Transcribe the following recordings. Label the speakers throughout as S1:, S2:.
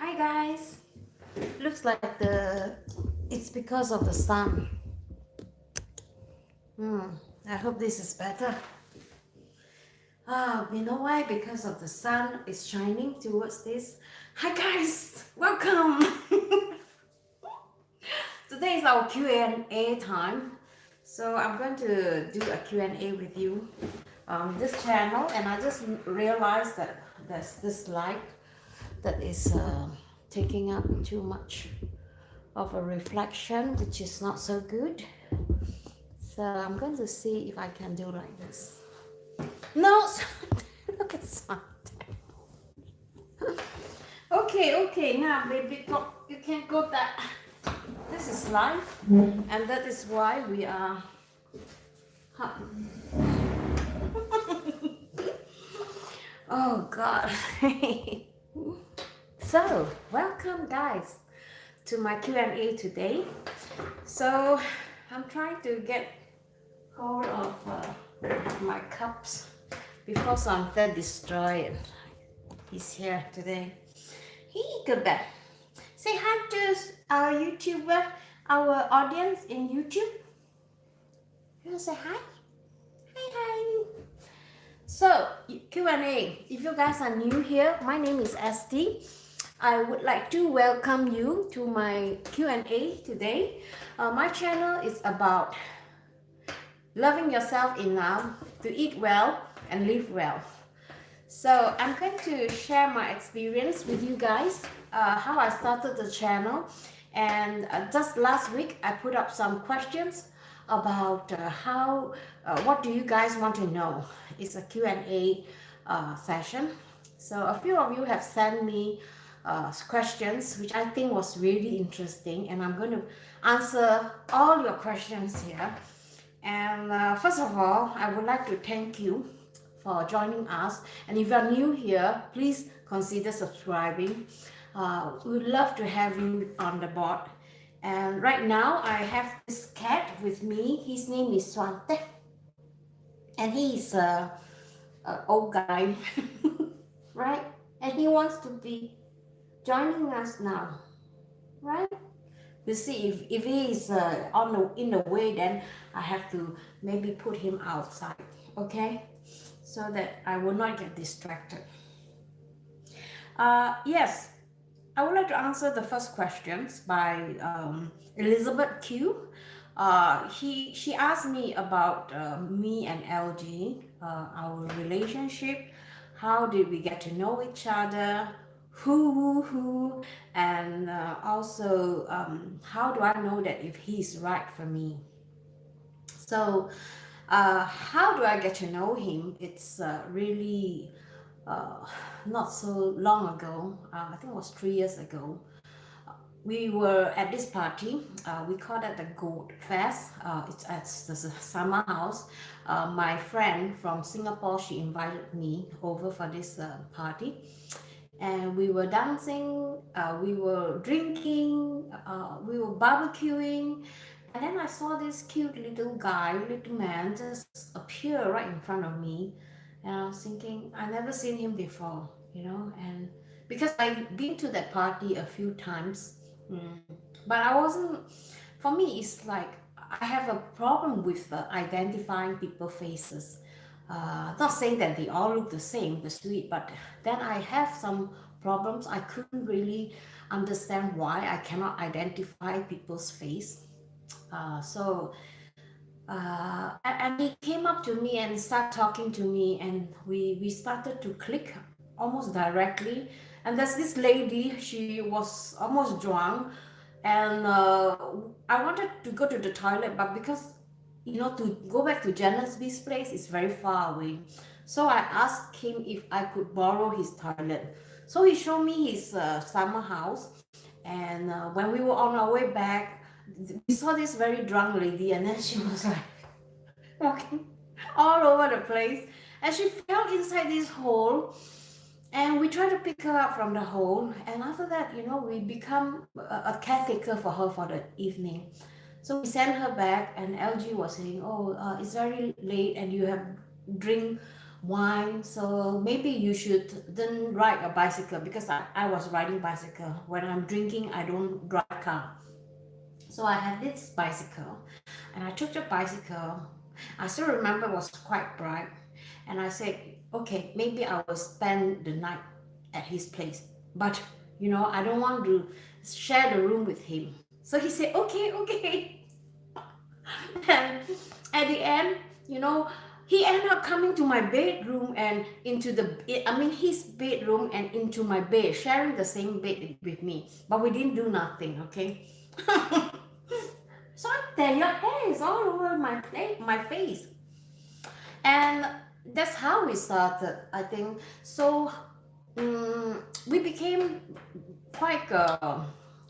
S1: Hi guys. Looks like it's because of the sun. Hmm. I hope this is better. You know why? Because of the sun is shining towards this. Hi guys. Welcome. Today is our Q&A time. So I'm going to do a Q&A with you on this channel, and I just realized that there's this light that is taking up too much of a reflection, which is not so good. So I'm going to see if I can do like this. No, look at something. Okay, now baby, go. You can't go that. This is life, and that is why we are. Oh God. So welcome guys to my Q&A today. So I'm trying to get hold of my cups before something destroy it. He's here today. Hey, good back. Say hi to our YouTuber, our audience in YouTube. You want to say hi? Hi. So Q&A. If you guys are new here, my name is Esti. I would like to welcome you to my Q&A today. My channel is about loving yourself enough to eat well and live well. So I'm going to share my experience with you guys, how I started the channel. And just last week, I put up some questions about what do you guys want to know. It's a Q&A session. So a few of you have sent me questions, which I think was really interesting. And I'm going to answer all your questions here. And first of all, I would like to thank you for joining us. And if you are new here, please consider subscribing. We would love to have you on the board. And right now, I have this cat with me. His name is Swante. And he's a old guy, right? And he wants to be joining us now, right? You see, if he is in the way, then I have to maybe put him outside, okay? So that I will not get distracted. Yes, I would like to answer the first questions by Elizabeth Q. She asked me about me and LG, our relationship, how did we get to know each other, who, and also how do I know that if he's right for me. So how do I get to know him? It's really uh, not so long ago. I think it was 3 years ago. We were at this party. We called it the Goat Fest. It's at the summer house. My friend from Singapore, she invited me over for this party. And we were dancing, we were drinking, we were barbecuing. And then I saw this cute little guy, little man, just appear right in front of me. And I was thinking, I never seen him before, and because I've been to that party a few times, but I wasn't, for me, it's like I have a problem with identifying people's faces. Not saying that they all look the same, the street, but then I have some problems. I couldn't really understand why I cannot identify people's face. And he came up to me and started talking to me, and we started to click almost directly. And there's this lady, she was almost drunk, and I wanted to go to the toilet, but because to go back to Janice's place is very far away. So I asked him if I could borrow his toilet. So he showed me his summer house, and when we were on our way back, we saw this very drunk lady, and then she was like walking all over the place, and she fell inside this hole, and we tried to pick her up from the hole. And after that, we become a caretaker for her for the evening. So we sent her back, and LG was saying, oh, it's very late and you have drink wine, so maybe you should then ride a bicycle, because I was riding bicycle. When I'm drinking, I don't drive car. So I had this bicycle, and I took the bicycle. I still remember it was quite bright, and I said, okay, maybe I will spend the night at his place. But I don't want to share the room with him. So he said, okay, okay. And at the end, you know, he ended up coming to my bedroom and his bedroom and into my bed, sharing the same bed with me. But we didn't do nothing, okay? So there, your hair is all over my face. And that's how we started, I think. So we became quite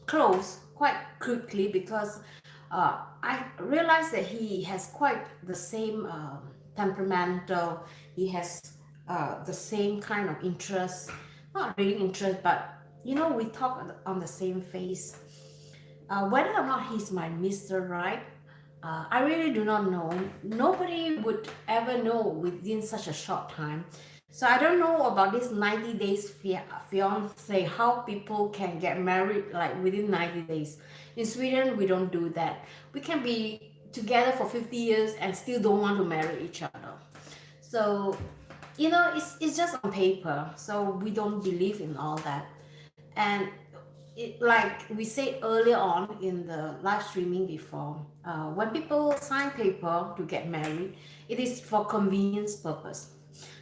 S1: close quite quickly, because I realized that he has quite the same temperamental. He has the same kind of interest, not really interest, but we talk on the same face. Whether or not he's my Mr. Right, I really do not know. Nobody would ever know within such a short time. So I don't know about this 90 days fiance, how people can get married like within 90 days. In Sweden, we don't do that. We can be together for 50 years and still don't want to marry each other. So, it's just on paper. So we don't believe in all that. And like we said earlier on in the live streaming before, when people sign paper to get married, it is for convenience purpose.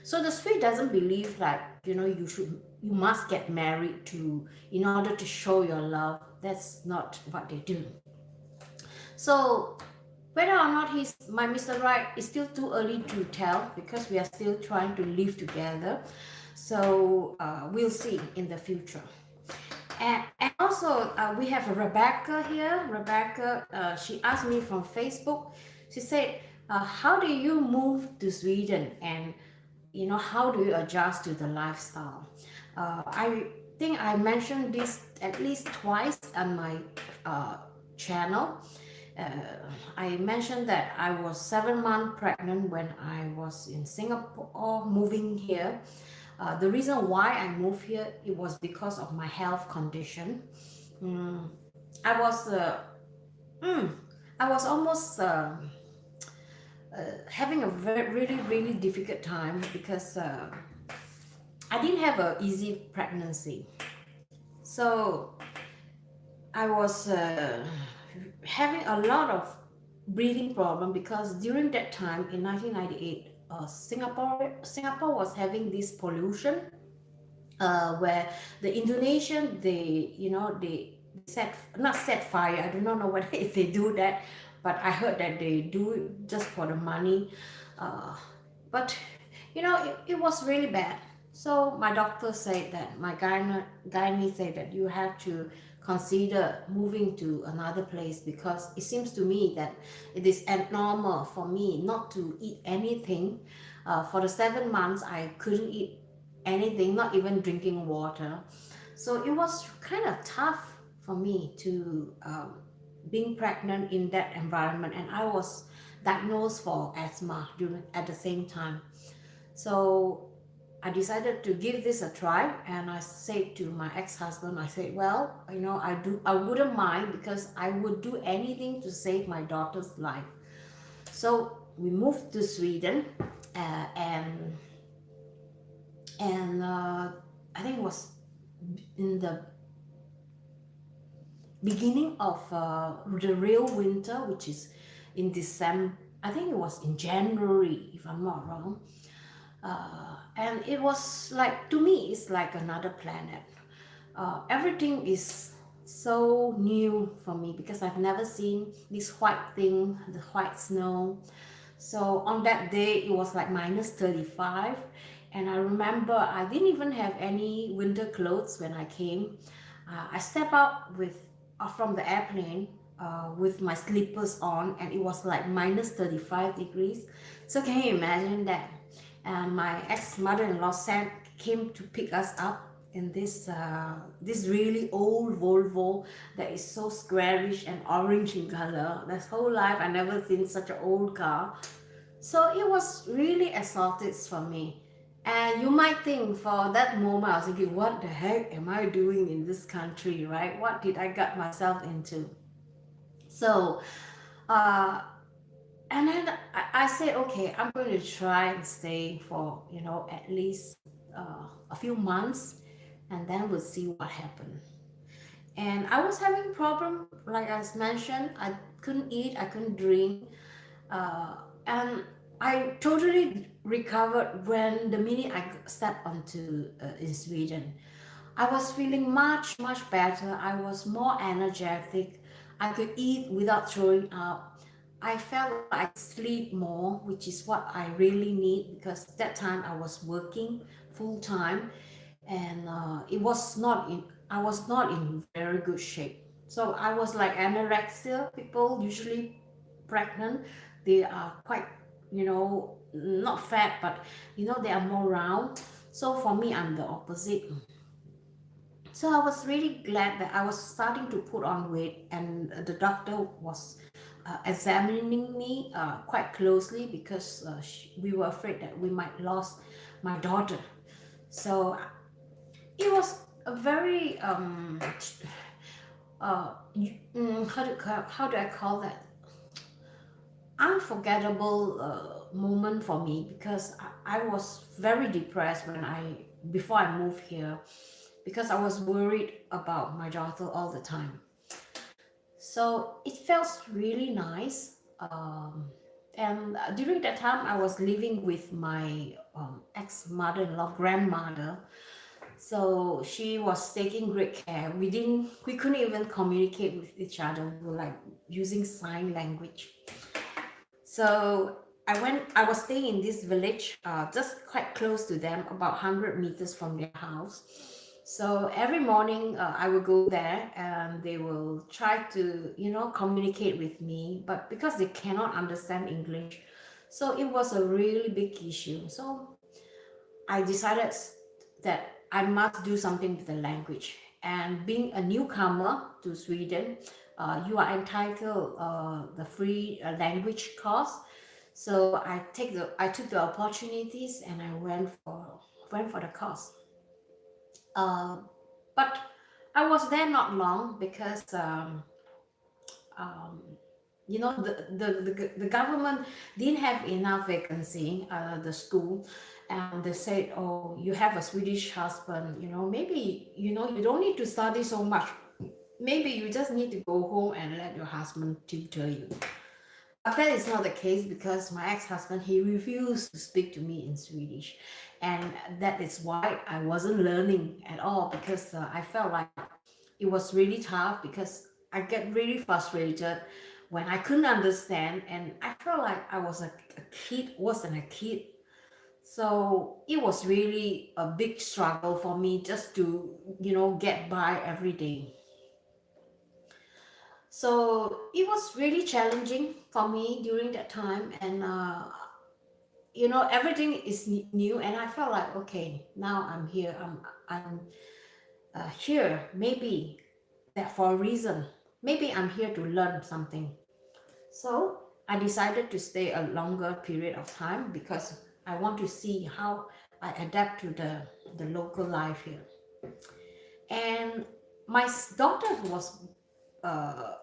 S1: So the Swede doesn't believe that you must get married to in order to show your love. That's not what they do. So whether or not he's my Mr. Right is still too early to tell, because we are still trying to live together. So we'll see in the future. And also, we have Rebecca here. Rebecca, she asked me from Facebook. She said, how do you move to Sweden, and how do you adjust to the lifestyle? I think I mentioned this at least twice on my channel. uh, I mentioned that I was 7 months pregnant when I was in Singapore moving here. The reason why I moved here, it was because of my health condition. Mm, I was mm, I was almost having a very really really difficult time, because I didn't have an easy pregnancy. So I was having a lot of breathing problem, because during that time in 1998, Singapore was having this pollution, where the Indonesian, they set not set fire. I do not know whether if they do that, but I heard that they do it just for the money. But it was really bad. So my doctor said that my gynae said that you have to consider moving to another place, because it seems to me that it is abnormal for me not to eat anything. For the 7 months, I couldn't eat anything, not even drinking water. So it was kind of tough for me to being pregnant in that environment, and I was diagnosed for asthma at the same time. So I decided to give this a try, and I said to my ex-husband, I said, well, I wouldn't mind, because I would do anything to save my daughter's life. So we moved to Sweden, and I think it was in the beginning of the real winter, which is in December. I think it was in January, if I'm not wrong. And it was like, to me, it's like another planet. Everything is so new for me, because I've never seen this white thing, the white snow. So on that day, it was like minus 35. And I remember I didn't even have any winter clothes when I came. I stepped out from the airplane with my slippers on, and it was like minus 35 degrees. So can you imagine that? And my ex-mother-in-law came to pick us up in this really old Volvo that is so squarish and orange in color. That's whole life I never seen such an old car. So it was really exhausting for me. And you might think for that moment, I was thinking, what the heck am I doing in this country, right? What did I get myself into? So, uh, and then I said, okay, I'm going to try and stay for, at least a few months, and then we'll see what happens. And I was having problem, like I mentioned, I couldn't eat, I couldn't drink, and I totally recovered when the minute I stepped onto in Sweden. I was feeling much better. I was more energetic. I could eat without throwing up. I felt like I could sleep more, which is what I really need because that time I was working full time, and it was not in. I was not in very good shape. So I was like anorexia. People usually pregnant, they are quite, not fat, but they are more round. So for me, I'm the opposite. So I was really glad that I was starting to put on weight, and the doctor was examining me quite closely because we were afraid that we might lose my daughter. So it was a very how do I call that, unforgettable moment for me because I was very depressed when I before I moved here because I was worried about my daughter all the time. So it felt really nice. And during that time, I was living with my ex mother-in-law, grandmother. So she was taking great care. We couldn't even communicate with each other. We were like using sign language. So I was staying in this village, just quite close to them, about 100 meters from their house. So every morning I will go there and they will try to, communicate with me, but because they cannot understand English, so it was a really big issue. So I decided that I must do something with the language. And being a newcomer to Sweden, you are entitled the free language course. So I took the opportunities and I went for the course. Uh, but I was there not long because um, the government didn't have enough vacancy, the school, and they said, oh, you have a Swedish husband, maybe you don't need to study so much, maybe you just need to go home and let your husband tutor you. But that is not the case because my ex-husband, he refused to speak to me in Swedish, and that is why I wasn't learning at all because I felt like it was really tough because I get really frustrated when I couldn't understand, and I felt like I was a kid, wasn't a kid. So it was really a big struggle for me just to, get by every day. So it was really challenging for me during that time, and everything is new, and I felt like, okay, now I'm here. I'm here. Maybe that for a reason. Maybe I'm here to learn something. So I decided to stay a longer period of time because I want to see how I adapt to the local life here. And my daughter was, uh,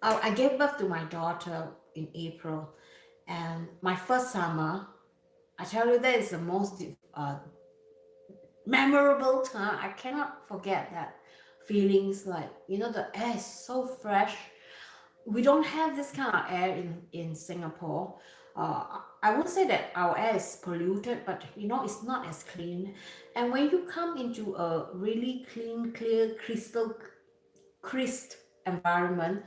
S1: I gave birth to my daughter in April, and my first summer, I tell you, that is the most memorable time. I cannot forget that feelings, like, the air is so fresh. We don't have this kind of air in Singapore. I would say that our air is polluted, but it's not as clean. And when you come into a really clean, clear, crystal crisp environment,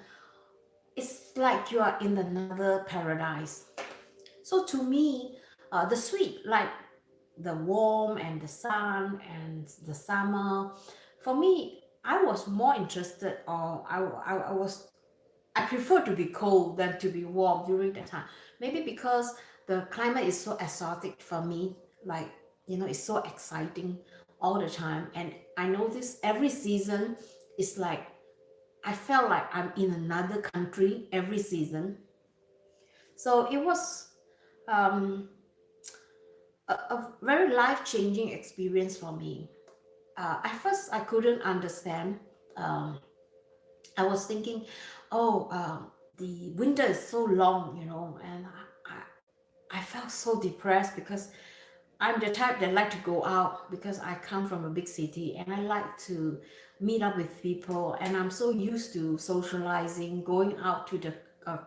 S1: it's like you are in another paradise. So to me, the sweet, like the warm and the sun and the summer, for me, I was more interested, or I prefer to be cold than to be warm during that time. Maybe because the climate is so exotic for me, like, it's so exciting all the time. And I notice every season is like, I felt like I'm in another country every season. So it was um, a very life-changing experience for me. At first, I couldn't understand. Um, I was thinking, oh, the winter is so long, and I felt so depressed because I'm the type that like to go out because I come from a big city and I like to meet up with people, and I'm so used to socializing, going out to the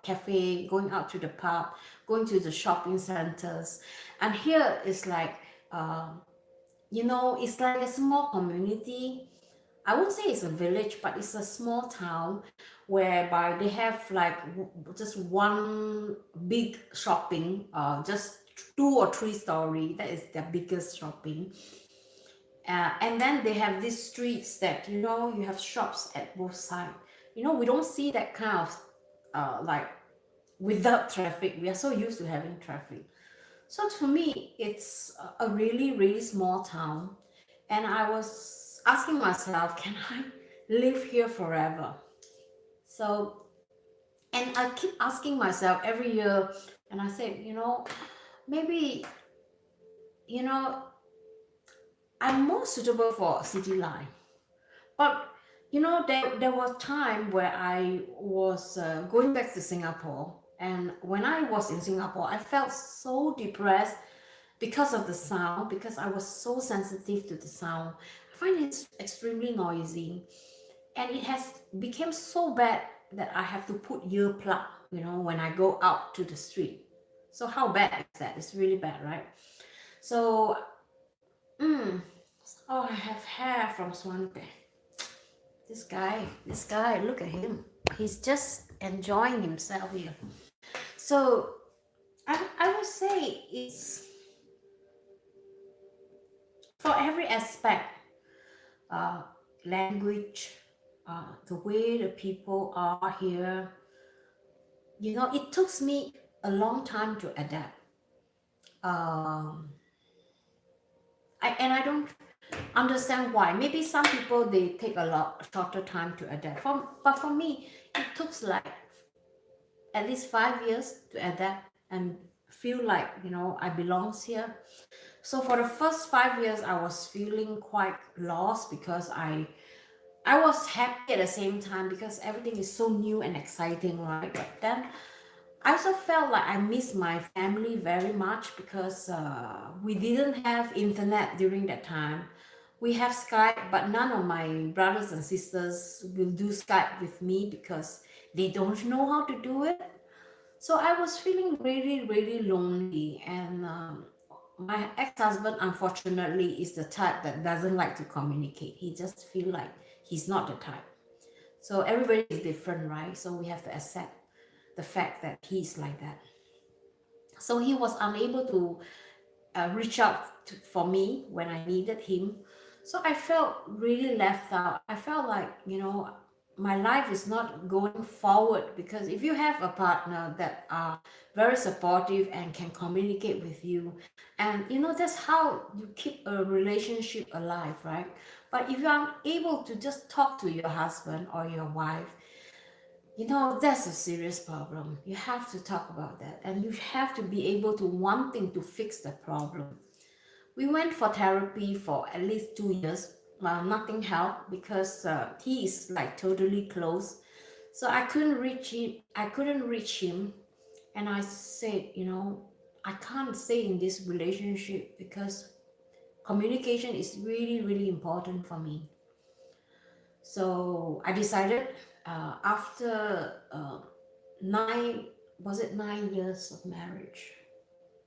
S1: cafe, going out to the pub, going to the shopping centers. And here is like, um, it's like a small community. I won't say it's a village, but it's a small town whereby they have like just one big shopping, just 2 or 3 story. That is their biggest shopping. And then they have these streets that, you have shops at both sides. We don't see that kind of like without traffic. We are so used to having traffic. So for me, it's a really, really small town. And I was asking myself, can I live here forever? So, and I keep asking myself every year, and I said, maybe, you know, I'm more suitable for city life. But, there was time where I was going back to Singapore. And when I was in Singapore, I felt so depressed because of the sound, because I was so sensitive to the sound. I find it extremely noisy, and it has become so bad that I have to put earplug, when I go out to the street. So how bad is that? It's really bad, right? So, mm, oh, I have hair from Swampy. This guy, look at him. He's just enjoying himself here. So I would say it's for every aspect, uh, language, the way the people are here. It took me a long time to adapt. Um, I don't understand why. Maybe some people they take a lot shorter time to adapt. But for me, it took like at least 5 years to adapt and feel like I belongs here. So for the first 5 years, I was feeling quite lost because I was happy at the same time because everything is so new and exciting, right? But then I also felt like I miss my family very much because we didn't have internet during that time. We have Skype, but none of my brothers and sisters will do Skype with me because they don't know how to do it. So I was feeling really, really lonely. And my ex-husband, unfortunately, is the type that doesn't like to communicate. He just feel like he's not the type. So everybody is different, right? So we have to accept the fact that he's like that. So he was unable to reach out for me when I needed him. So I felt really left out. I felt like, my life is not going forward because if you have a partner that are very supportive and can communicate with you, and that's how you keep a relationship alive, right? But if you aren't able to just talk to your husband or your wife, that's a serious problem. You have to talk about that, and you have to be able to wanting to fix the problem. We went for therapy for at least 2 years. Nothing helped because he is like totally close. So I couldn't reach him. And I said, I can't stay in this relationship because communication is really, really important for me. So I decided after nine, was it 9 years of marriage?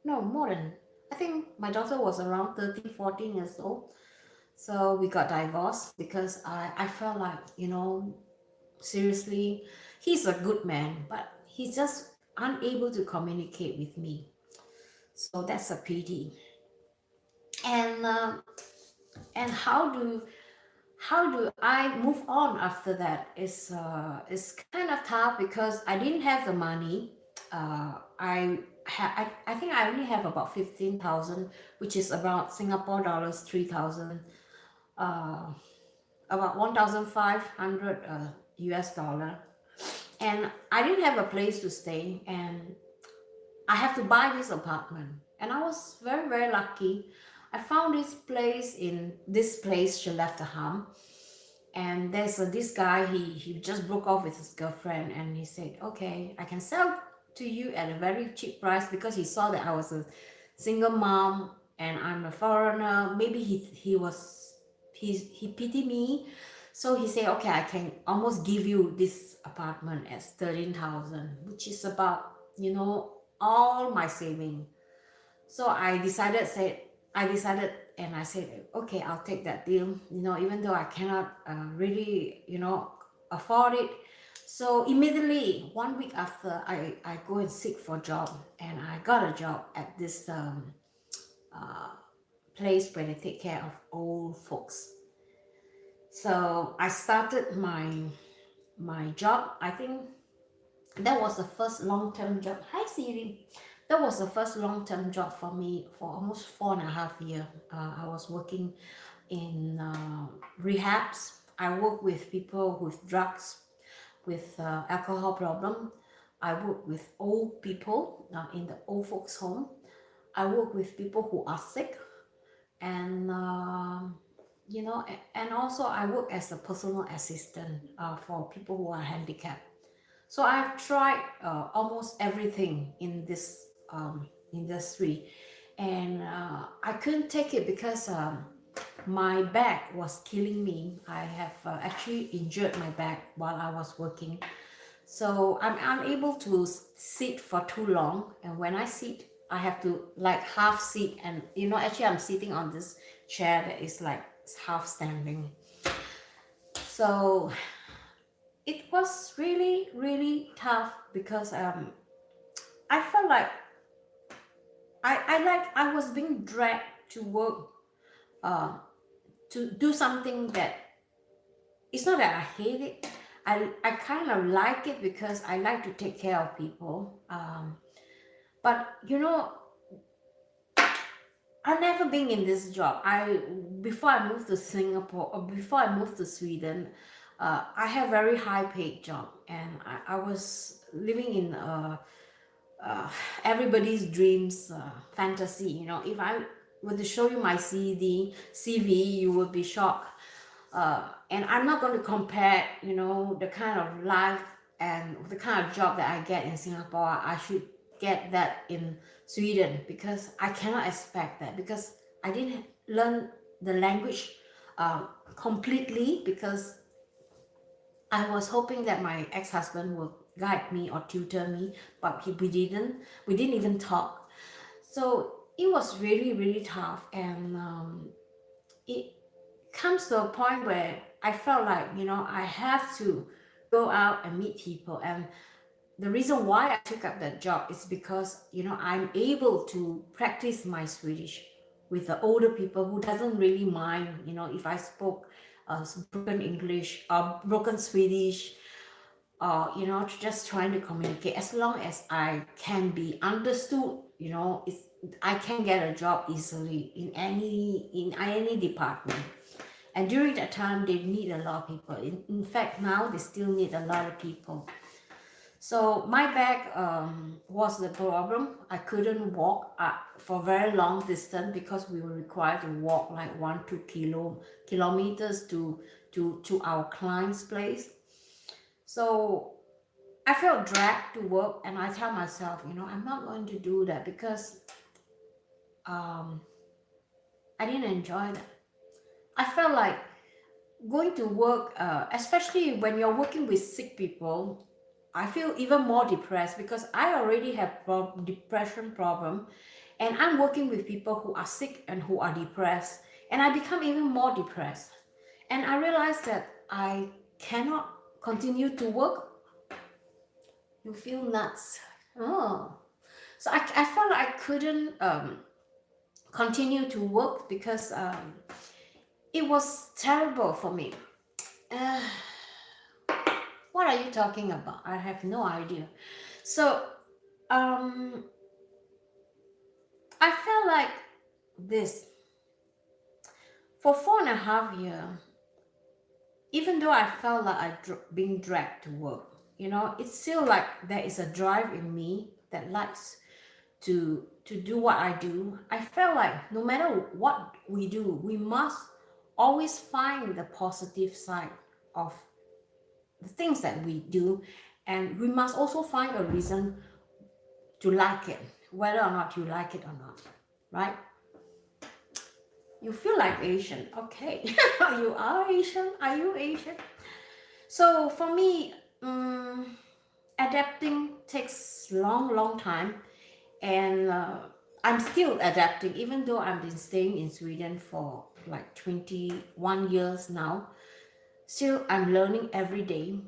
S1: No, more than, I think my daughter was around 13, 14 years old. So we got divorced because I felt like, seriously, he's a good man, but he's just unable to communicate with me. So that's a pity. And and how do I move on after that? It's kind of tough because I didn't have the money. I think I only have about 15,000, which is about Singapore dollars 3,000, uh, about 1,500 US dollar, and I didn't have a place to stay, and I have to buy this apartment. And I was very, very lucky. I found this place in this place, Shillelagh, and there's this guy, he just broke off with his girlfriend, and he said, okay, I can sell to you at a very cheap price, because he saw that I was a single mom and I'm a foreigner. Maybe he pitied me. So he said, okay, I can almost give you this apartment at 13,000, which is about, all my saving. So I decided and I said, okay, I'll take that deal, even though I cannot really, afford it. So immediately, 1 week after, I go and seek for a job, and I got a job at this uh, place where they take care of old folks. So I started my job. I think that was the first long-term job. Hi Siri. That was the first long-term job for me for almost 4.5 years. I was working in rehabs. I work with people with drugs, with alcohol problem. I work with old people in the old folks home. I work with people who are sick, and and also I work as a personal assistant for people who are handicapped. So I've tried almost everything in this industry, and I couldn't take it because my back was killing me. I have actually injured my back while I was working. So I'm unable to sit for too long, and when I sit, I have to like half sit, and actually I'm sitting on this chair that is like half standing. So it was really, really tough, because I felt like I was being dragged to work, to do something that it's not that I hate it. I kind of like it because I like to take care of people. But I've never been in this job. Before I moved to Singapore, or before I moved to Sweden, I have very high paid job, and I was living in everybody's dreams fantasy. If I were to show you my CV, you would be shocked. And I'm not going to compare, the kind of life and the kind of job that I get in Singapore. I should get that in Sweden, because I cannot expect that, because I didn't learn the language completely, because I was hoping that my ex-husband would guide me or tutor me, but we didn't. We didn't even talk. So it was really, really tough, and it comes to a point where I felt like, I have to go out and meet people. And the reason why I took up that job is because, I'm able to practice my Swedish with the older people who doesn't really mind, if I spoke broken English or broken Swedish, or, just trying to communicate. As long as I can be understood, I can get a job easily in any department. And during that time, they need a lot of people. In fact, now they still need a lot of people. So my back was the problem. I couldn't walk for very long distance, because we were required to walk like 1-2 kilometers to our client's place. So I felt dragged to work, and I tell myself, I'm not going to do that, because I didn't enjoy that. I felt like going to work, especially when you're working with sick people, I feel even more depressed, because I already have depression problem, and I'm working with people who are sick and who are depressed, and I become even more depressed. And I realized that I cannot continue to work. You feel nuts. Oh. So I felt like I couldn't continue to work, because it was terrible for me. What are you talking about? I have no idea. So I felt like this for 4.5 years. Even though I felt like being dragged to work, it's still like there is a drive in me that likes to do what I do, I felt like no matter what we do, we must always find the positive side of the things that we do, and we must also find a reason to like it, whether or not you like it or not, right? You feel like Asian, okay? You are Asian. Are you Asian? So for me, adapting takes long time, and I'm still adapting, even though I've been staying in Sweden for like 21 years now. Still, I'm learning every day.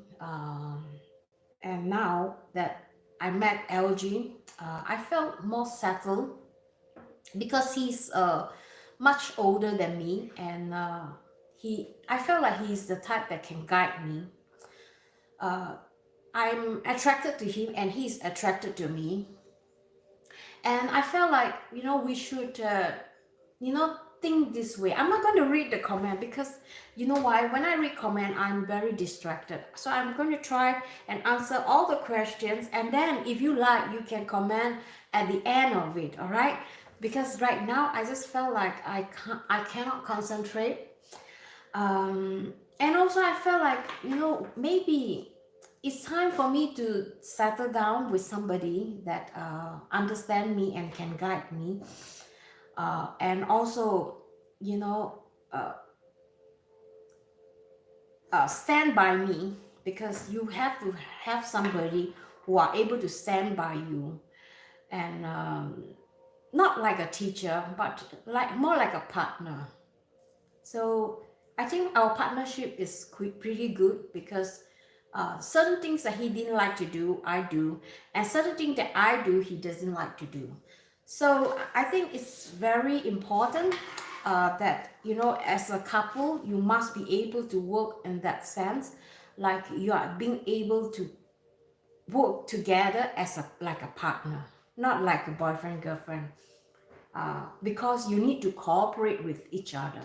S1: And now that I met LG, I felt more settled because he's much older than me, and I felt like he's the type that can guide me. Uh, I'm attracted to him, and he's attracted to me, and I felt like we should think this way. I'm not going to read the comment because you know why? When I read comment, I'm very distracted. So I'm going to try and answer all the questions, and then if you like, you can comment at the end of it. All right? Because right now I just felt like I cannot concentrate. And also I felt like maybe it's time for me to settle down with somebody that understand me and can guide me, and also you know uh, stand by me, because you have to have somebody who are able to stand by you, and not like a teacher, but like more like a partner. So I think our partnership is pretty good, because certain things that he didn't like to do, I do, and certain things that I do, he doesn't like to do. So I think it's very important that as a couple, you must be able to work in that sense, like you are being able to work together as a partner, not like a boyfriend girlfriend, because you need to cooperate with each other.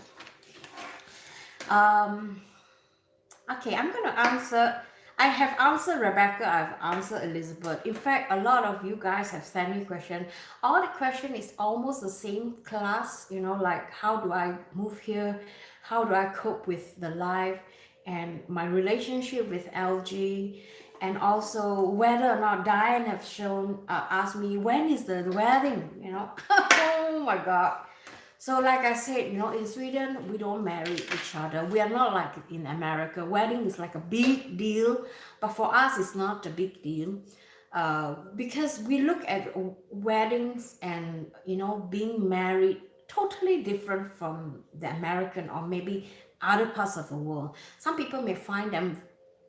S1: Okay, I'm going to answer. I have answered Rebecca, I've answered Elizabeth. In fact, a lot of you guys have sent me questions. All the question is almost the same class, like how do I move here? How do I cope with the life and my relationship with LG? And also whether or not Diane have shown, asked me, when is the wedding? Oh my God. So like I said, in Sweden, we don't marry each other. We are not like in America. Wedding is like a big deal, but for us, it's not a big deal, because we look at weddings and, being married totally different from the American or maybe other parts of the world. Some people may find them,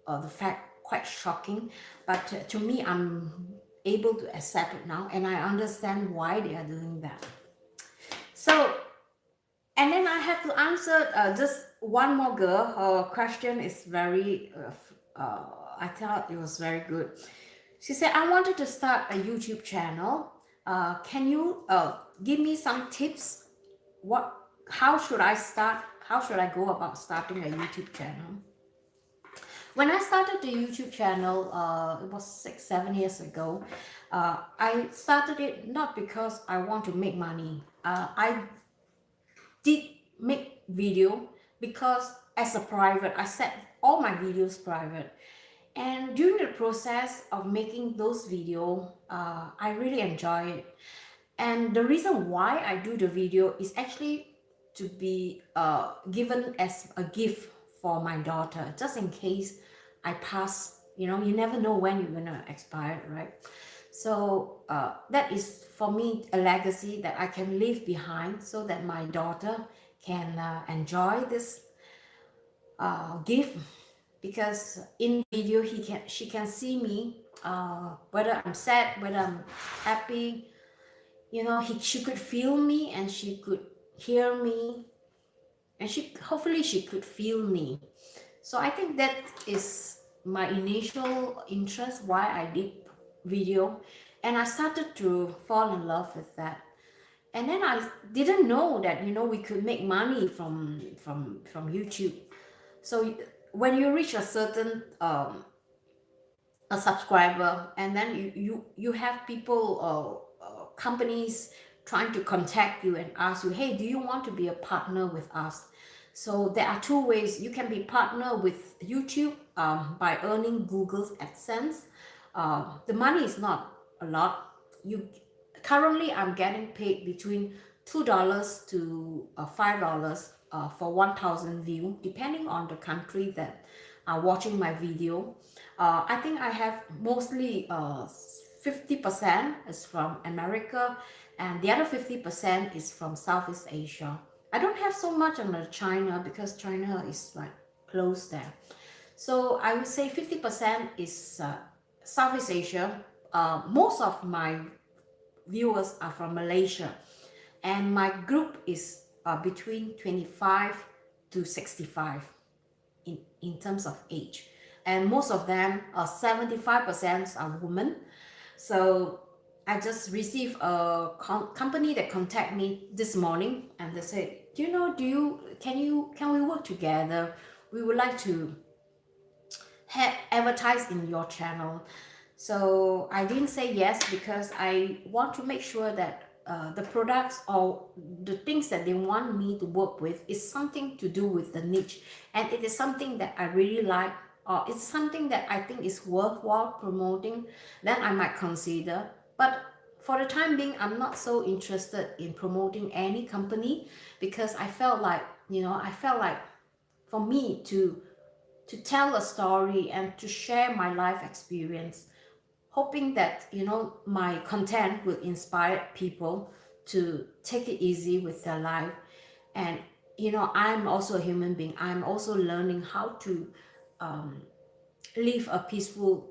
S1: the fact quite shocking, but to me, I'm able to accept it now, and I understand why they are doing that. So, and then I have to answer just one more girl. Her question is very, I thought it was very good. She said, I wanted to start a YouTube channel. Can you give me some tips? How should I start? How should I go about starting a YouTube channel? When I started the YouTube channel, it was 6-7 years ago. I started it not because I want to make money. I did make video because as a private, I set all my videos private. And during the process of making those videos, I really enjoy it. And the reason why I do the video is actually to be given as a gift for my daughter, just in case I pass. You never know when you're gonna expire, right? So that is for me a legacy that I can leave behind, so that my daughter can enjoy this gift, because in video she can see me, whether I'm sad, whether I'm happy. She could feel me, and she could hear me, and hopefully she could feel me. So I think that is my initial interest, why I did video, and I started to fall in love with that. And then I didn't know that we could make money from YouTube. So when you reach a certain a subscriber, and then you have people companies trying to contact you and ask you, hey, do you want to be a partner with us? So there are two ways. You can be partner with YouTube by earning Google's AdSense. The money is not a lot. You currently I'm getting paid between $2 to $5 for 1,000 view, depending on the country that are watching my video. I think I have mostly 50% is from America, and the other 50% is from Southeast Asia. I don't have so much on the China because China is like closed there. So I would say 50% is Southeast Asia. Most of my viewers are from Malaysia, and my group is between 25 to 65 in terms of age, and most of them are 75% are women. So I just received a company that contact me this morning, and they said, can we work together? We would like to advertise in your channel. So I didn't say yes because I want to make sure that the products or the things that they want me to work with is something to do with the niche, and it is something that I really like, or it's something that I think is worthwhile promoting, then I might consider. But for the time being, I'm not so interested in promoting any company, because I felt like, for me to tell a story and to share my life experience, hoping that my content will inspire people to take it easy with their life. And I'm also a human being. I'm also learning how to live a peaceful,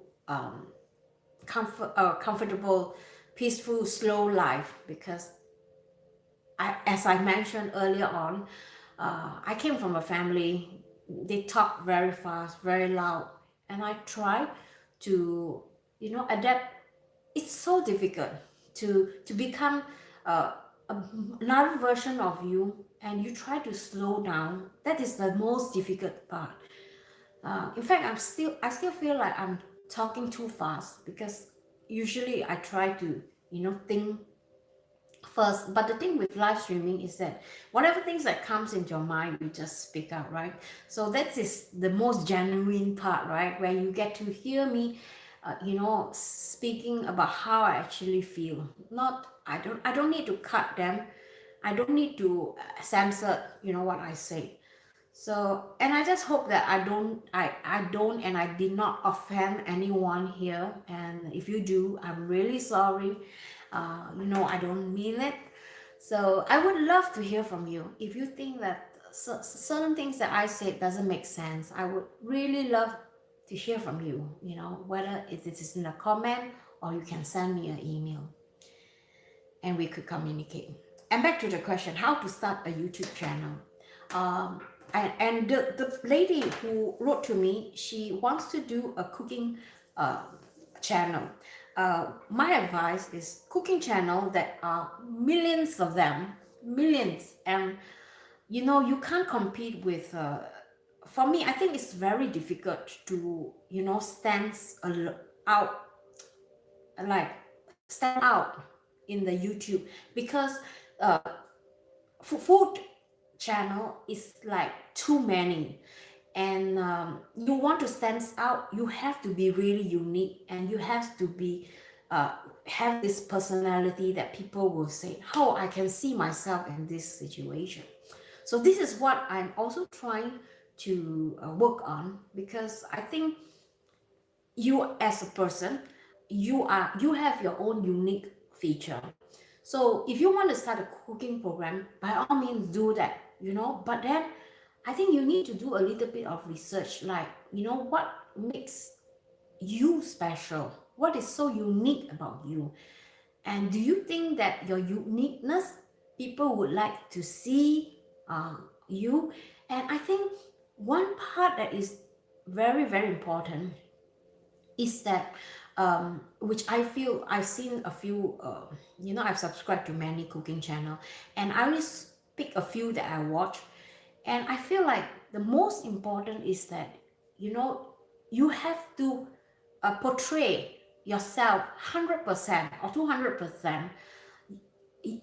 S1: comfortable, peaceful, slow life, because as I mentioned earlier on, I came from a family, they talk very fast, very loud, and I try to, adapt. It's so difficult to become another version of you, and you try to slow down. That is the most difficult part. In fact, I still feel like I'm talking too fast, because usually I try to, think first. But the thing with live streaming is that whatever things that comes into your mind, you just speak out, right? So that is the most genuine part, right? Where you get to hear me speaking about how I actually feel. Not I don't need to cut them. I don't need to censor what I say. So, and I just hope that I don't and I did not offend anyone here. And if you do, I'm really sorry. I don't mean it. So I would love to hear from you. If you think that certain things that I said doesn't make sense, I would really love to hear from you, whether it is in a comment or you can send me an email and we could communicate. And back to the question, how to start a YouTube channel. And the lady who wrote to me, she wants to do a cooking channel. My advice is cooking channel that are millions of them, millions, and you can't compete with. For me, I think it's very difficult to stand out, like stand out in the YouTube, because food channel is like too many, and you want to stand out, you have to be really unique, and you have to be have this personality that people will say, oh, I can see myself in this situation. So this is what I'm also trying to work on, because I think you as a person, you have your own unique feature. So if you want to start a cooking program, by all means do that, but then I think you need to do a little bit of research, like what makes you special, what is so unique about you, and do you think that your uniqueness, people would like to see you. And I think one part that is very, very important is that which I feel I've seen a few I've subscribed to many cooking channel, and I always pick a few that I watch, and I feel like the most important is that you have to portray yourself 100% or 200%,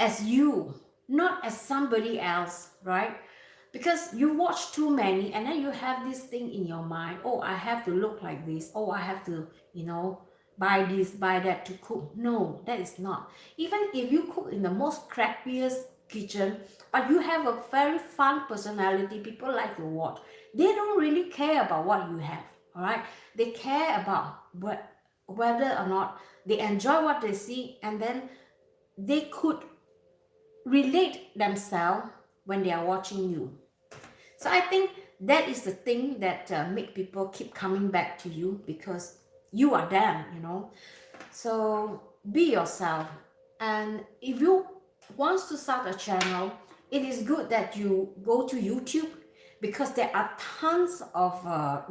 S1: as you, not as somebody else, right? Because you watch too many and then you have this thing in your mind, oh, I have to look like this, oh, I have to, buy this, buy that to cook. No, that is not. Even if you cook in the most crappiest kitchen, but you have a very fun personality, people like to watch. They don't really care about what you have, all right? They care about whether or not they enjoy what they see, and then they could relate themselves when they are watching you. So I think that is the thing that make people keep coming back to you, because you are them. So be yourself. And if you want to start a channel, it is good that you go to YouTube, because there are tons of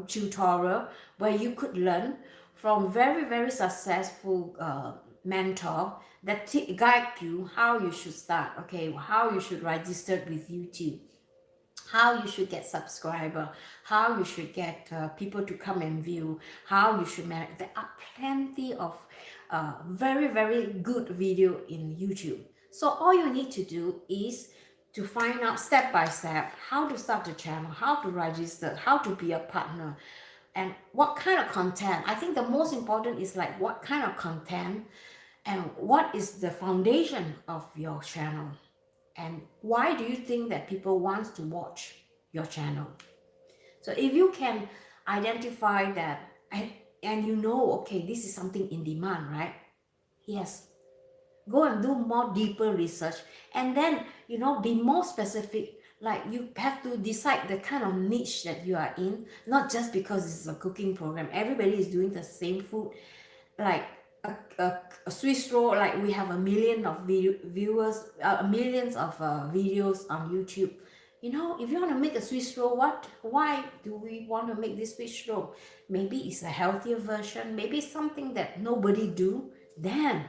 S1: tutorial where you could learn from very, very successful mentor that guide you how you should start, okay, how you should register with YouTube, how you should get subscriber, how you should get people to come and view, how you should manage. There are plenty of very, very good video in YouTube. So all you need to do is to find out step by step how to start the channel, how to register, how to be a partner, and what kind of content. I think the most important is like what kind of content and what is the foundation of your channel, and why do you think that people want to watch your channel. So if you can identify that, and you know, okay, this is something in demand, right? Yes, go and do more deeper research, and then be more specific. Like, you have to decide the kind of niche that you are in, not just because it's a cooking program. Everybody is doing the same food, like a Swiss roll. Like, we have a million of viewers, millions of videos on YouTube. If you want to make a Swiss roll, why do we want to make this Swiss roll? Maybe it's a healthier version, maybe something that nobody do. Then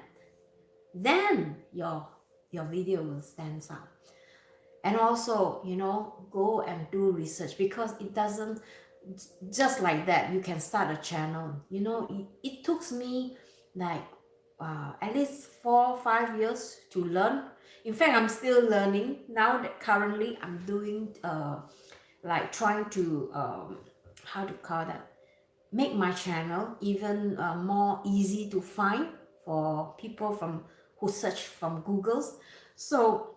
S1: your video will stand out. And also, go and do research, because it doesn't just like that you can start a channel. It took me like at least 4 or 5 years to learn. In fact, I'm still learning now. That currently I'm doing like trying to how to call that, make my channel even more easy to find for people who search from Googles. So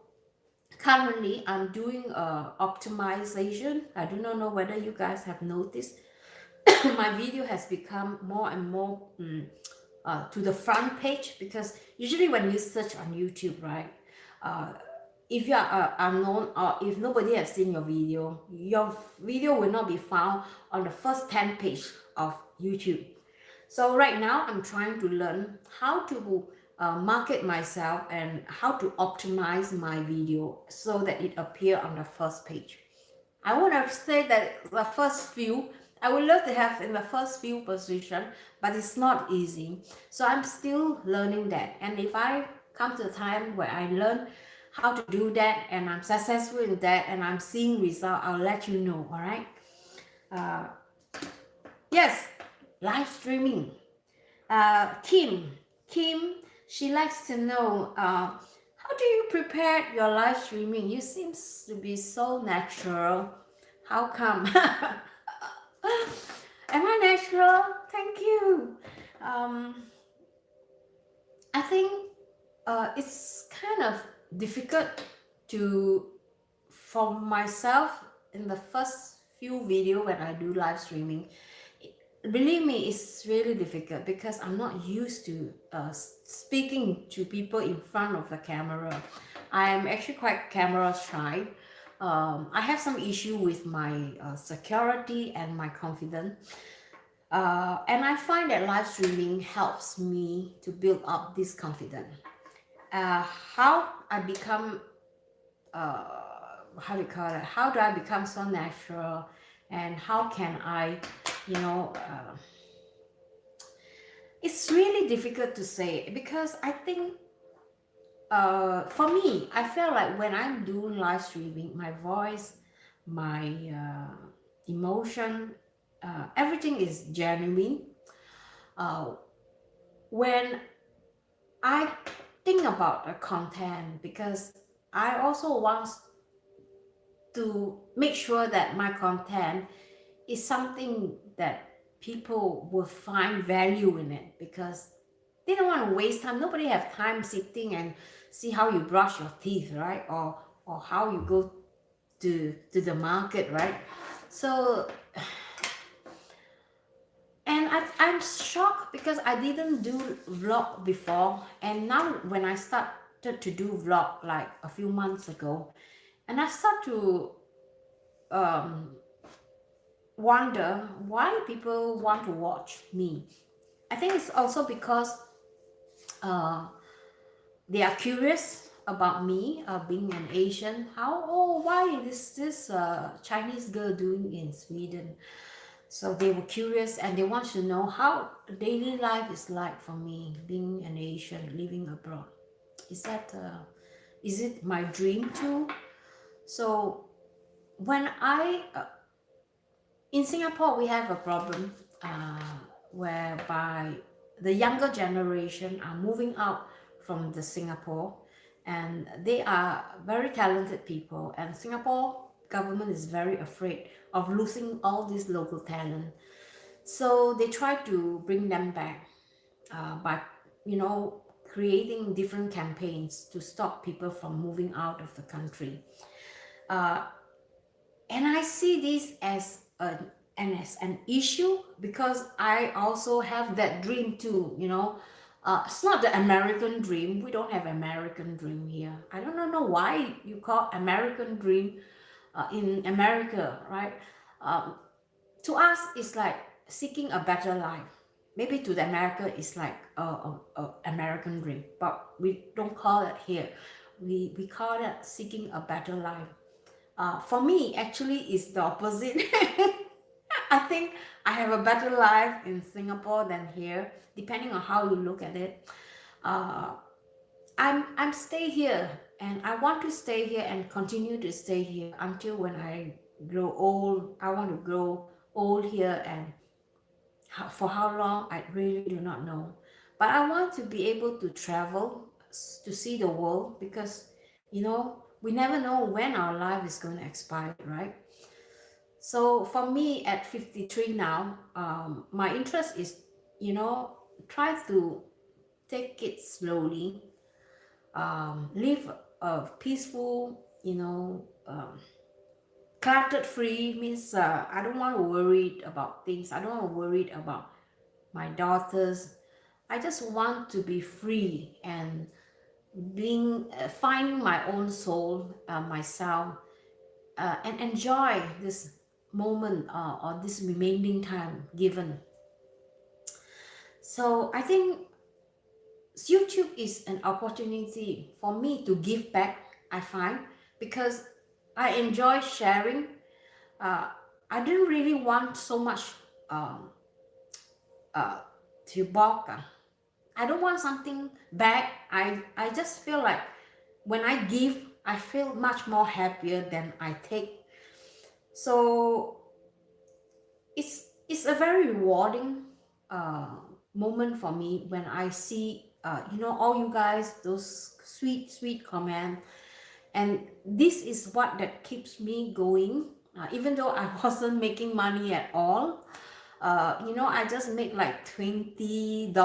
S1: currently I'm doing optimization. I do not know whether you guys have noticed. My video has become more and more to the front page, because usually when you search on YouTube, right, if you are unknown, or if nobody has seen your video will not be found on the first 10 page of YouTube. So right now I'm trying to learn how to market myself and how to optimize my video so that it appear on the first page. I want to say that the first few, I would love to have in the first few position, but it's not easy. So I'm still learning that. And if I come to the time where I learn how to do that and I'm successful in that and I'm seeing result, I'll let you know, all right? Yes, live streaming. Kim, she likes to know, how do you prepare your live streaming? You seem to be so natural. How come? Am I natural? Thank you. I think it's kind of difficult for myself in the first few video when I do live streaming. Believe me, it's really difficult because I'm not used to speaking to people in front of the camera. I am actually quite camera shy. I have some issue with my security and my confidence. And I find that live streaming helps me to build up this confidence. How I become, how do you call it? How do I become so natural? And how can I, it's really difficult to say, because I think for me, I feel like when I'm doing live streaming, my voice, my emotion, everything is genuine. When I think about the content, because I also want to make sure that my content is something that people will find value in it, because they don't want to waste time. Nobody have time sitting and see how you brush your teeth, right? Or how you go to the market, right? So, and I'm shocked because I didn't do vlog before, and now when I started to do vlog like a few months ago, and I start to um, wonder why people want to watch me. I think it's also because uh, they are curious about me, being an Asian. Why is this Chinese girl doing in Sweden? So they were curious and they want to know how daily life is like for me, being an Asian living abroad. Is that is it my dream too? So when I in Singapore, we have a problem whereby the younger generation are moving out from the Singapore, and they are very talented people, and Singapore government is very afraid of losing all this local talent. So they try to bring them back by, you know, creating different campaigns to stop people from moving out of the country. Uh, and I see this as an issue, because I also have that dream too, you know. It's not the American dream. We don't have American dream here. I don't know why you call American dream in America, right? um, to us it's like seeking a better life. Maybe to the America it's like a American dream, but we don't call it here. We call it seeking a better life. For me, actually, it's the opposite. I think I have a better life in Singapore than here, depending on how you look at it. Uh, I'm stay here, and I want to stay here and continue to stay here until when I grow old. I want to grow old here, and for how long I really do not know. But I want to be able to travel to see the world, because you know we never know when our life is going to expire, right? So for me at 53 now, my interest is, you know, try to take it slowly, live a peaceful, you know, cluttered free, means I don't want to worry about things. I don't want to worry about my daughters. I just want to be free and being finding my own soul, myself, and enjoy this moment or this remaining time given. So I think YouTube is an opportunity for me to give back, I find, because I enjoy sharing. uh, I didn't really want so much um, uh, to bulk. I don't want something back. I just feel like when I give, I feel much more happier than I take. So it's a very rewarding uh, moment for me when I see you know, all you guys, those sweet comment, and this is what that keeps me going, even though I wasn't making money at all. You know, I just make like $20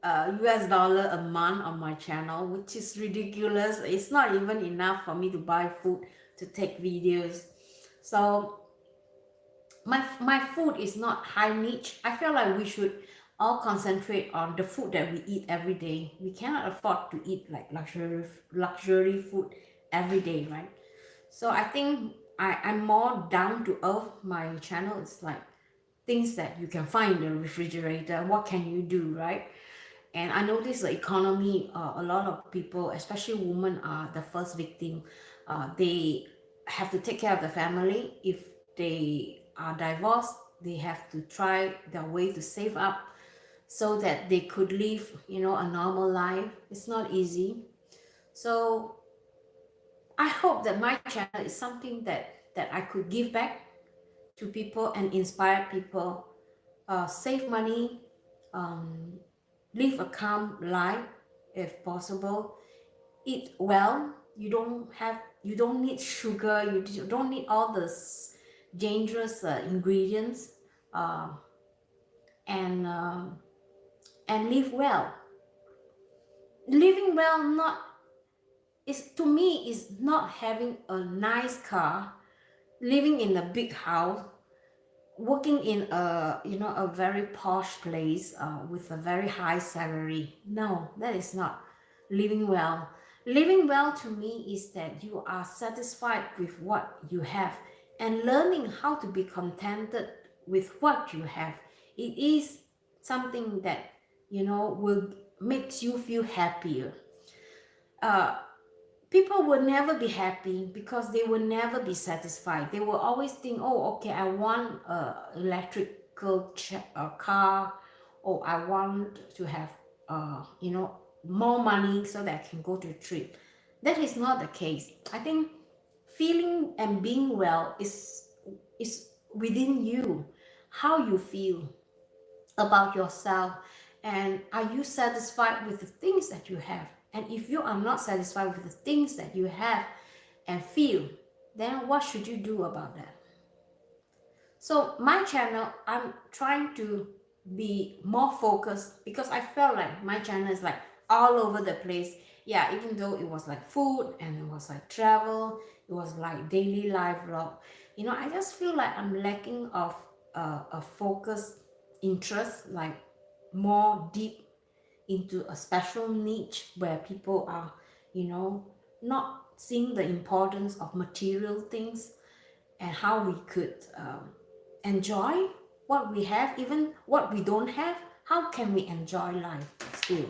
S1: US dollar a month on my channel, which is ridiculous. It's not even enough for me to buy food to take videos. So my food is not high niche. I feel like we should all concentrate on the food that we eat every day. We cannot afford to eat like luxury food every day, right? So I think I'm more down to earth. My channel is like things that you can find in the refrigerator. What can you do, right? And I notice the economy, a lot of people, especially women, are the first victim. They have to take care of the family. If they are divorced, they have to try their way to save up so that they could live, you know, a normal life. It's not easy. So I hope that my channel is something that I could give back to people and inspire people, save money, um, live a calm life, if possible. Eat well. You don't need sugar. You don't need all this dangerous ingredients, uh, and live well. Living well not is to me is not having a nice car, living in a big house, working in a very posh place with a very high salary. No, that is not living well. Living well to me is that you are satisfied with what you have and learning how to be contented with what you have. It is something that will makes you feel happier. uh, People will never be happy because they will never be satisfied. They will always think, oh, okay, I want a electrical car, or I want to have more money so that I can go to a trip. That is not the case. I think feeling and being well is within you. How you feel about yourself, and are you satisfied with the things that you have? And if you are not satisfied with the things that you have and feel, then what should you do about that? So my channel, I'm trying to be more focused because I felt like my channel is like all over the place. Yeah, even though it was like food and it was like travel, it was like daily life vlog. I just feel like I'm lacking of a focused interest, like more deep into a special niche where people are, not seeing the importance of material things and how we could enjoy what we have, even what we don't have. How can we enjoy life still?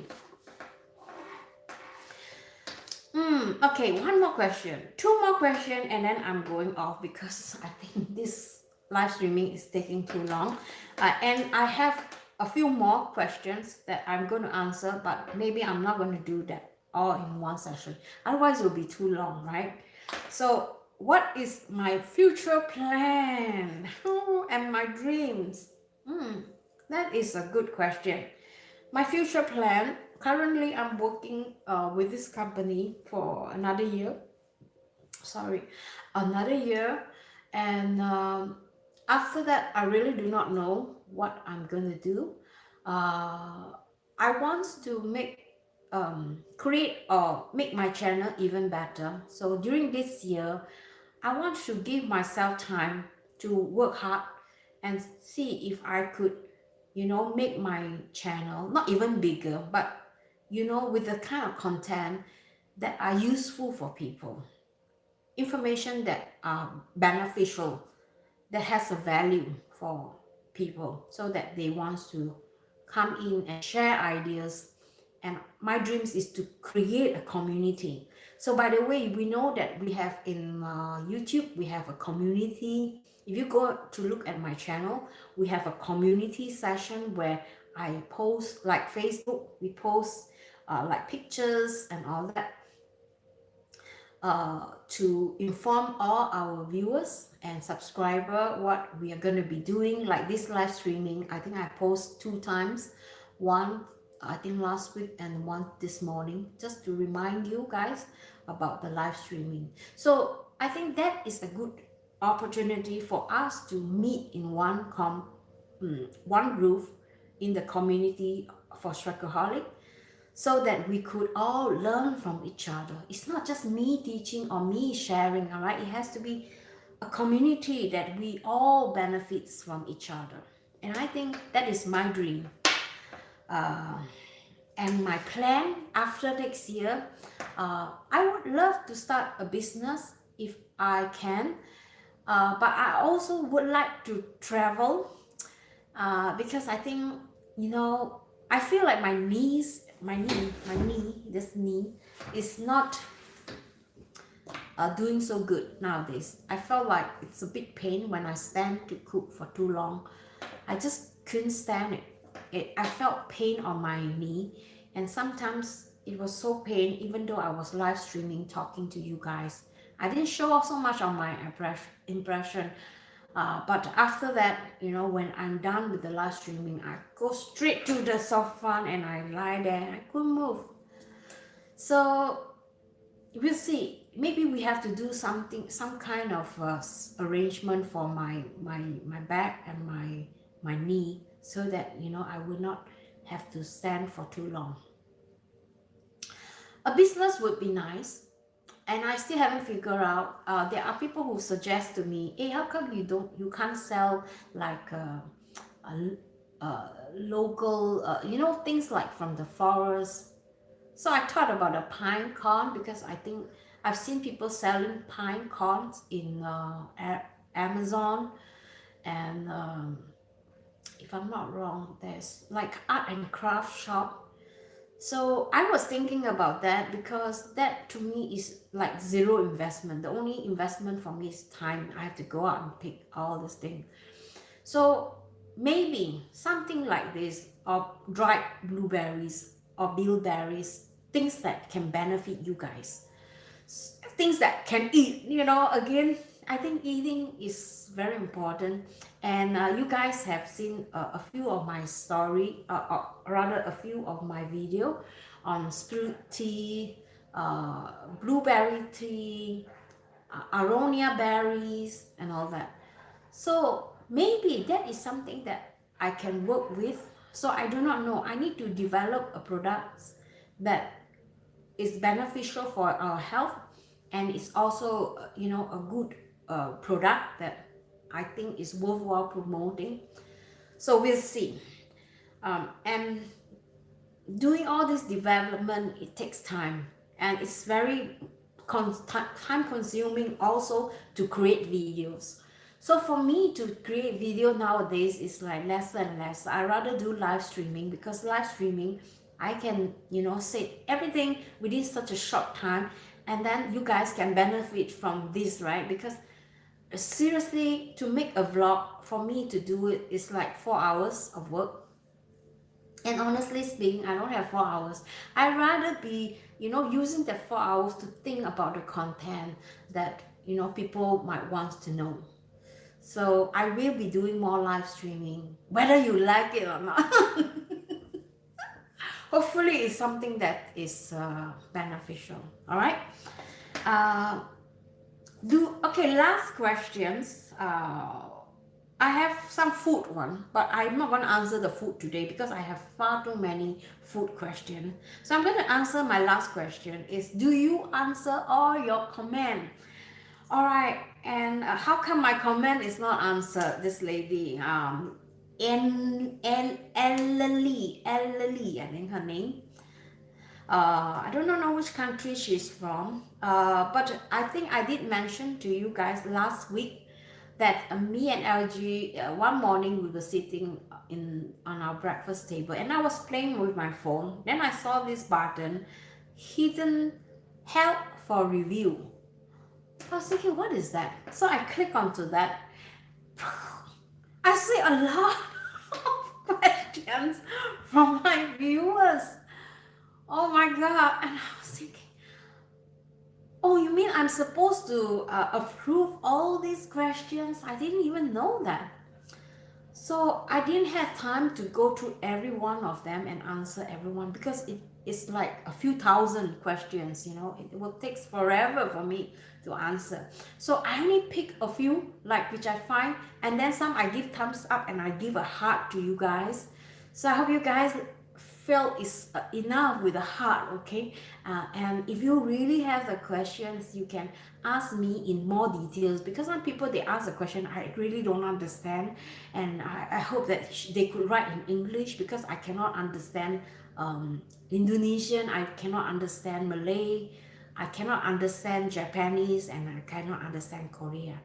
S1: Okay, one more question, two more questions, and then I'm going off because I think this live streaming is taking too long. And I have a few more questions that I'm going to answer, but maybe I'm not going to do that all in one session. Otherwise, it will be too long, right? So, what is my future plan and my dreams? That is a good question. My future plan, currently I'm working with this company for another year. And after that, I really do not know what I'm gonna do. I want to create or make my channel even better. So during this year, I want to give myself time to work hard and see if I could, make my channel not even bigger, but with the kind of content that are useful for people, information that are beneficial, that has a value for people, so that they want to come in and share ideas. And my dreams is to create a community. So by the way, we know that we have in YouTube, we have a community. If you go to look at my channel, we have a community session where I post, like Facebook, we post like pictures and all that, to inform all our viewers and subscriber what we are going to be doing. Like this live streaming, I think I post 2 times, one I think last week and one this morning, just to remind you guys about the live streaming. So I think that is a good opportunity for us to meet in one roof in the community for shiokoholic, so that we could all learn from each other. It's not just me teaching or me sharing, all right? It has to be a community that we all benefits from each other. And I think that is my dream. And my plan after next year, I would love to start a business if I can. But I also would like to travel, because I think, I feel like my knee, this knee is not doing so good nowadays. I felt like it's a big pain when I stand to cook for too long. I just couldn't stand it. I felt pain on my knee, and sometimes it was so pain even though I was live streaming talking to you guys. I didn't show off so much on my impression. But after that, when I'm done with the live streaming, I go straight to the sofa and I lie there. I couldn't move. So we'll see. Maybe we have to do something, some kind of arrangement for my back and my knee, so that I will not have to stand for too long. A business would be nice, and I still haven't figured out. There are people who suggest to me, "Hey, how come you can't sell like local, things like from the forest?" So I thought about a pine cone, because I think I've seen people selling pine cones in Amazon, and if I'm not wrong, there's like art and craft shop. So I was thinking about that, because that to me is like zero investment. The only investment for me is time. I have to go out and pick all this thing. So maybe something like this, or dried blueberries or bilberries, things that can benefit you guys, things that can eat. Again, I think eating is very important, and you guys have seen a few of my story, or rather a few of my video on spruce tea, blueberry tea, aronia berries, and all that. So maybe that is something that I can work with. So I do not know. I need to develop a product that is beneficial for our health, and it's also a good product that I think is worthwhile promoting. So we'll see. And doing all this development, it takes time, and it's very time consuming also to create videos. So for me to create video nowadays is like less and less. I rather do live streaming, because live streaming I can say everything within such a short time, and then you guys can benefit from this, right? Because seriously, to make a vlog, for me to do it is like 4 hours of work. And honestly speaking, I don't have 4 hours. I'd rather be, using the 4 hours to think about the content that, people might want to know. So I will be doing more live streaming, whether you like it or not. Hopefully it's something that is beneficial. All right. Okay, last questions. I have some food one, but I'm not going to answer the food today, because I have far too many food questions. So I'm going to answer my last question is, do you answer all your comment? All right, and how come my comment is not answered? This lady, Ellie, I think her name. I don't know which country she's from, but I think I did mention to you guys last week that me and LG, one morning we were sitting on our breakfast table, and I was playing with my phone. Then I saw this button, hidden help for review. I was thinking, what is that? So I click onto that. I see a lot of questions from my viewers. Oh my god. And I was thinking, oh, you mean I'm supposed to approve all these questions? I didn't even know that. So I didn't have time to go through every one of them and answer everyone, because it's like a few thousand questions. It will take forever for me to answer. So I only pick a few, like, which I find, and then some I give thumbs up and I give a heart to you guys. So I hope you guys feel is enough with a heart, okay? And if you really have the questions, you can ask me in more details, because some people, they ask a question I really don't understand, and I hope that they could write in English, because I cannot understand Indonesian, I cannot understand Malay, I cannot understand Japanese, and I cannot understand Korea.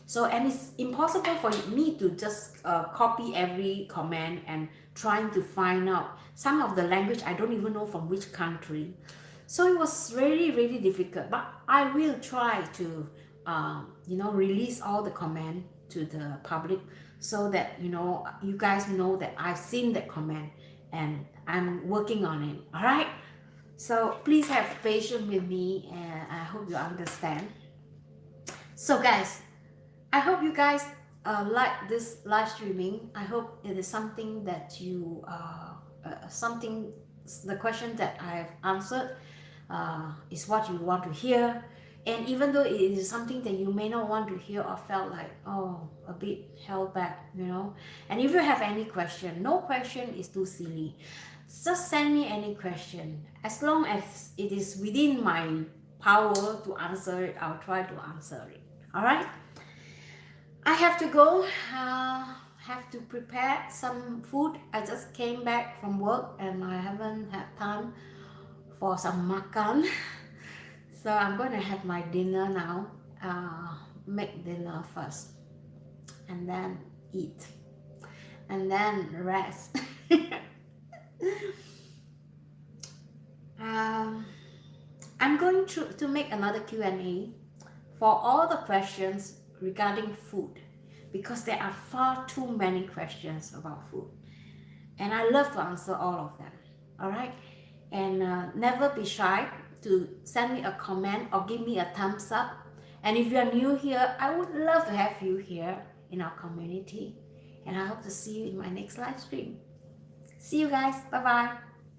S1: So, and it's impossible for me to just copy every comment and trying to find out some of the language I don't even know from which country. So it was really, really difficult, but I will try to release all the comment to the public, so that you guys know that I've seen that comment and I'm working on it. All right, so please have patience with me, and I hope you understand. So guys, I hope you guys like this live streaming. I hope it is something that you the question that I've answered. is what you want to hear. And even though it is something that you may not want to hear or felt like, oh, a bit held back, you know. And if you have any question, no question is too silly. Just send me any question. As long as it is within my power to answer it, I'll try to answer it. All right? I have to go. Have to prepare some food. I just came back from work and I haven't had time for some makan. So I'm going to have my dinner now. Make dinner first and then eat and then rest. I'm going to make another Q&A for all the questions regarding food, because there are far too many questions about food and I love to answer all of them. All right, and never be shy to send me a comment or give me a thumbs up. And if you are new here, I would love to have you here in our community, and I hope to see you in my next live stream. See you guys. Bye bye.